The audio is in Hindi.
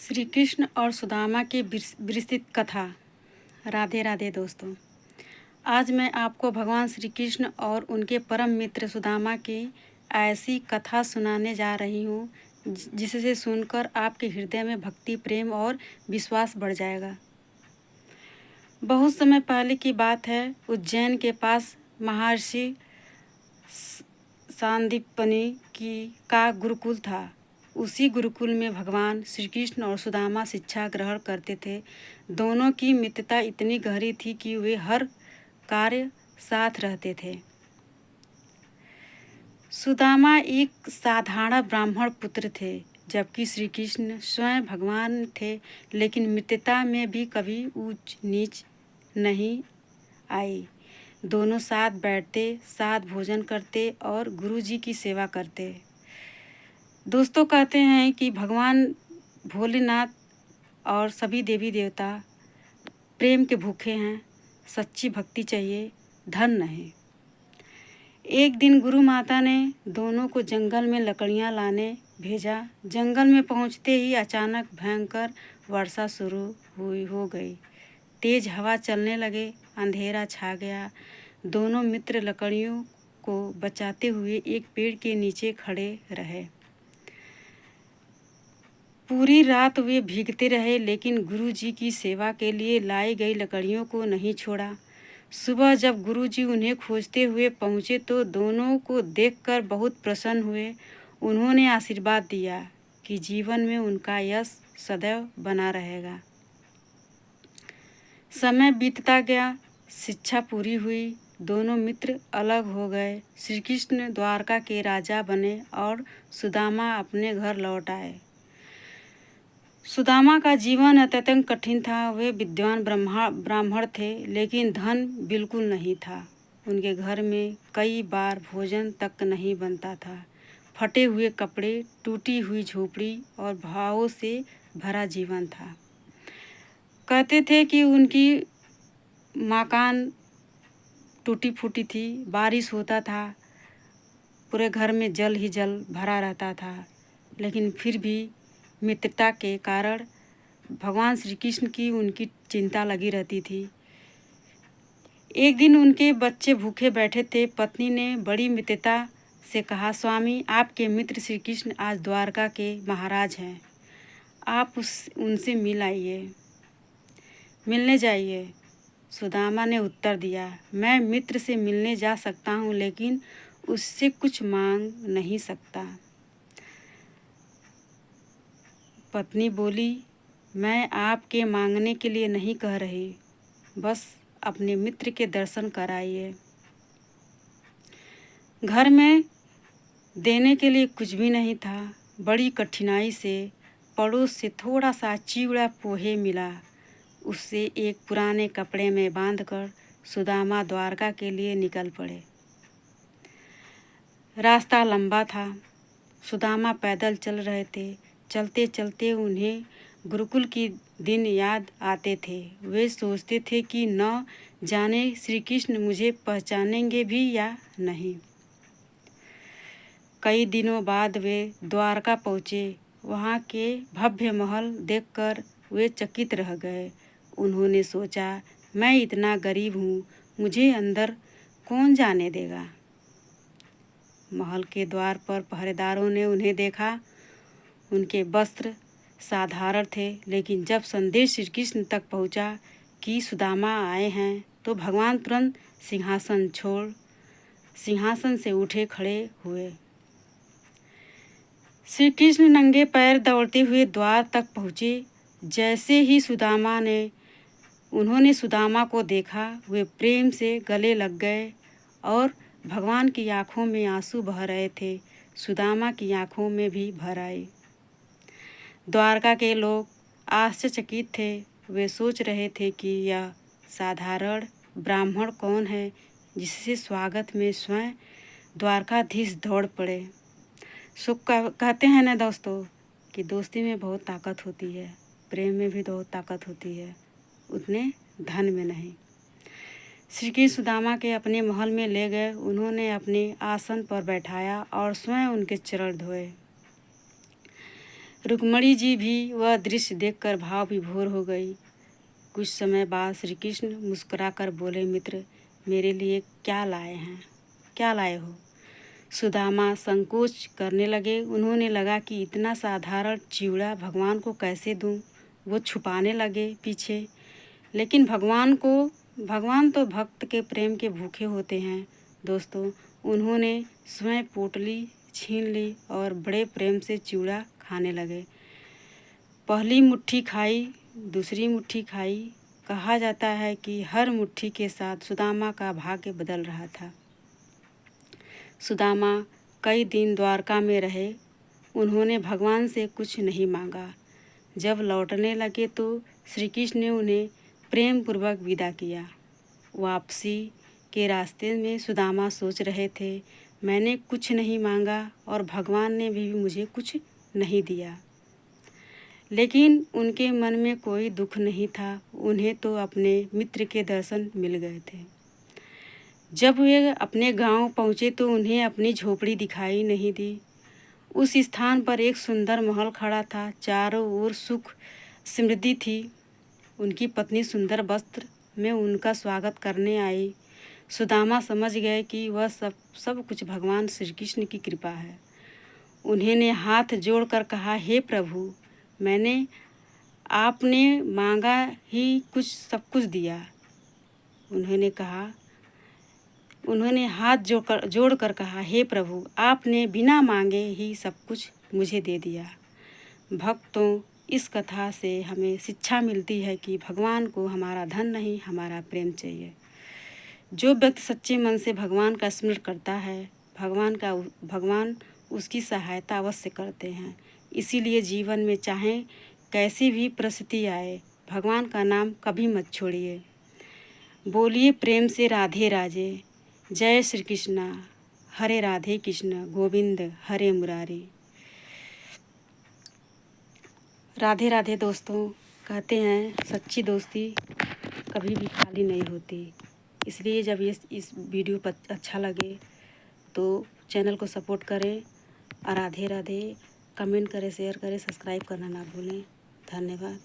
श्री कृष्ण और सुदामा की विस्तृत कथा। राधे राधे दोस्तों। आज मैं आपको भगवान श्री कृष्ण और उनके परम मित्र सुदामा की ऐसी कथा सुनाने जा रही हूँ जिससे सुनकर आपके हृदय में भक्ति, प्रेम और विश्वास बढ़ जाएगा। बहुत समय पहले की बात है। उज्जैन के पास महर्षि सांदीपनि का गुरुकुल था। उसी गुरुकुल में भगवान श्री कृष्ण और सुदामा शिक्षा ग्रहण करते थे। दोनों की मित्रता इतनी गहरी थी कि वे हर कार्य साथ रहते थे। सुदामा एक साधारण ब्राह्मण पुत्र थे, जबकि श्री कृष्ण स्वयं भगवान थे, लेकिन मित्रता में भी कभी ऊंच नीच नहीं आई। दोनों साथ बैठते, साथ भोजन करते और गुरु जी की सेवा करते। दोस्तों कहते हैं कि भगवान भोलेनाथ और सभी देवी देवता प्रेम के भूखे हैं। सच्ची भक्ति चाहिए, धन नहीं। एक दिन गुरु माता ने दोनों को जंगल में लकड़ियां लाने भेजा। जंगल में पहुंचते ही अचानक भयंकर वर्षा शुरू हो गई। तेज हवा चलने लगे, अंधेरा छा गया। दोनों मित्र लकड़ियों को बचाते हुए एक पेड़ के नीचे खड़े रहे। पूरी रात वे भीगते रहे, लेकिन गुरु जी की सेवा के लिए लाई गई लकड़ियों को नहीं छोड़ा। सुबह जब गुरु जी उन्हें खोजते हुए पहुँचे तो दोनों को देखकर बहुत प्रसन्न हुए। उन्होंने आशीर्वाद दिया कि जीवन में उनका यश सदैव बना रहेगा। समय बीतता गया, शिक्षा पूरी हुई, दोनों मित्र अलग हो गए। श्री कृष्ण द्वारका के राजा बने और सुदामा अपने घर लौट आए। सुदामा का जीवन अत्यंत कठिन था। वे विद्वान ब्राह्मण थे, लेकिन धन बिल्कुल नहीं था। उनके घर में कई बार भोजन तक नहीं बनता था। फटे हुए कपड़े, टूटी हुई झोपड़ी और भावों से भरा जीवन था। कहते थे कि उनकी मकान टूटी फूटी थी। बारिश होता था, पूरे घर में जल ही जल भरा रहता था, लेकिन फिर भी मित्रता के कारण भगवान श्री कृष्ण की उनकी चिंता लगी रहती थी। एक दिन उनके बच्चे भूखे बैठे थे। पत्नी ने बड़ी मित्रता से कहा, स्वामी, आपके मित्र श्री कृष्ण आज द्वारका के महाराज हैं। आप उनसे मिलने जाइए। सुदामा ने उत्तर दिया, मैं मित्र से मिलने जा सकता हूँ, लेकिन उससे कुछ मांग नहीं सकता। पत्नी बोली, मैं आपके मांगने के लिए नहीं कह रही, बस अपने मित्र के दर्शन कराइए। घर में देने के लिए कुछ भी नहीं था। बड़ी कठिनाई से पड़ोस से थोड़ा सा चिवड़ा पोहे मिला। उससे एक पुराने कपड़े में बांधकर सुदामा द्वारका के लिए निकल पड़े। रास्ता लंबा था। सुदामा पैदल चल रहे थे। चलते चलते उन्हें गुरुकुल की दिन याद आते थे। वे सोचते थे कि न जाने श्री कृष्ण मुझे पहचानेंगे भी या नहीं। कई दिनों बाद वे द्वारका पहुँचे। वहाँ के भव्य महल देखकर वे चकित रह गए। उन्होंने सोचा, मैं इतना गरीब हूँ, मुझे अंदर कौन जाने देगा। महल के द्वार पर पहरेदारों ने उन्हें देखा। उनके वस्त्र साधारण थे, लेकिन जब संदेश श्री कृष्ण तक पहुंचा कि सुदामा आए हैं, तो भगवान तुरंत सिंहासन से उठे खड़े हुए। श्री कृष्ण नंगे पैर दौड़ते हुए द्वार तक पहुँचे। जैसे ही उन्होंने सुदामा को देखा, वे प्रेम से गले लग गए और भगवान की आंखों में आंसू बह रहे थे। सुदामा की आंखों में भी भर आए। द्वारका के लोग आश्चर्यचकित थे। वे सोच रहे थे कि यह साधारण ब्राह्मण कौन है, जिससे स्वागत में स्वयं द्वारकाधीश दौड़ पड़े। कहते हैं ना दोस्तों कि दोस्ती में बहुत ताकत होती है, प्रेम में भी बहुत ताकत होती है, उतने धन में नहीं। श्री कृष्ण सुदामा के अपने महल में ले गए। उन्होंने अपने आसन पर बैठाया और स्वयं उनके चरण धोए। रुक्मणी जी भी वह दृश्य देखकर भाव विभोर हो गई। कुछ समय बाद श्री कृष्ण मुस्कुराकर बोले, मित्र, मेरे लिए क्या लाए हो? सुदामा संकोच करने लगे। उन्होंने लगा कि इतना साधारण चिवड़ा भगवान को कैसे दूं। वो छुपाने लगे पीछे। लेकिन भगवान तो भक्त के प्रेम के भूखे होते हैं। दोस्तों, उन्होंने स्वयं पोटली छीन ली और बड़े प्रेम से चिवड़ा खाने लगे। पहली मुट्ठी खाई, दूसरी मुट्ठी खाई। कहा जाता है कि हर मुट्ठी के साथ सुदामा का भाग्य बदल रहा था। सुदामा कई दिन द्वारका में रहे। उन्होंने भगवान से कुछ नहीं मांगा। जब लौटने लगे तो श्री कृष्ण ने उन्हें प्रेम पूर्वक विदा किया। वापसी के रास्ते में सुदामा सोच रहे थे, मैंने कुछ नहीं मांगा और भगवान ने भी मुझे कुछ नहीं दिया। लेकिन उनके मन में कोई दुख नहीं था। उन्हें तो अपने मित्र के दर्शन मिल गए थे। जब वे अपने गांव पहुँचे तो उन्हें अपनी झोपड़ी दिखाई नहीं दी। उस स्थान पर एक सुंदर महल खड़ा था। चारों ओर सुख समृद्धि थी। उनकी पत्नी सुंदर वस्त्र में उनका स्वागत करने आई। सुदामा समझ गए कि वह सब कुछ भगवान श्री कृष्ण की कृपा है। उन्होंने हाथ जोड़कर कहा, हे प्रभु, मैंने आपने मांगा ही सब कुछ दिया। उन्होंने हाथ जोड़कर कहा, हे प्रभु, आपने बिना मांगे ही सब कुछ मुझे दे दिया। भक्तों, इस कथा से हमें शिक्षा मिलती है कि भगवान को हमारा धन नहीं, हमारा प्रेम चाहिए। जो व्यक्ति सच्चे मन से भगवान का स्मरण करता है, भगवान उसकी सहायता अवश्य करते हैं। इसीलिए जीवन में चाहे कैसी भी परिस्थिति आए, भगवान का नाम कभी मत छोड़िए। बोलिए प्रेम से राधे राधे। जय श्री कृष्णा। हरे राधे कृष्ण गोविंद हरे मुरारी। राधे राधे। दोस्तों, कहते हैं सच्ची दोस्ती कभी भी खाली नहीं होती। इसलिए जब इस वीडियो पर अच्छा लगे तो चैनल को सपोर्ट करें और राधे राधे कमेंट करें, शेयर करें, सब्सक्राइब करना ना भूलें। धन्यवाद।